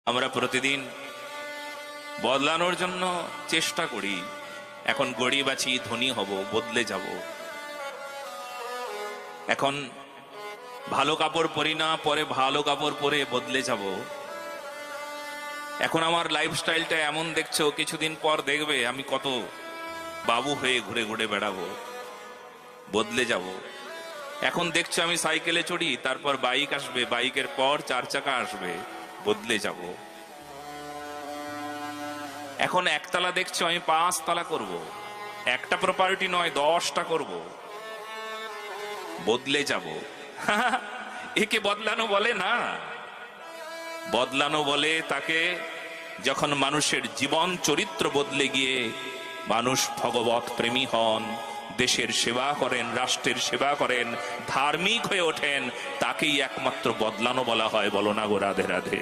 আমরা প্রতিদিন বদলানোর জন্য চেষ্টা করি। এখন গরিব আছি, ধনী হব, বদলে যাব। এখন ভালো কাপড় পরি না, পরে ভালো কাপড় পরে বদলে যাব। এখন আমার লাইফস্টাইলটা এমন দেখছো, কিছুদিন পর দেখবে আমি কত বাবু হয়ে ঘুরে ঘুরে বেড়াবো, বদলে যাব। এখন দেখছো আমি সাইকেলে চড়ি, তারপর বাইক আসবে, বাইকের পর 4 চাকা আসবে, বদলে যাব। এখন একতলা দেখছো, আমি 5 তলা করব। একটা প্রপার্টি নয়, 10টা করব, বদলে যাব। একে বদলানো বলে না। বদলানো বলে তাকে যখন মানুষের জীবন চরিত্র বদলে গিয়ে মানুষ ভগবত প্রেমী হন, দেশের সেবা করেন, রাষ্ট্রের সেবা করেন, ধার্মিক হয়ে ওঠেন, তাকেই একমাত্র বদলানো বলা হয়। বলো না গো রাধে রাধে।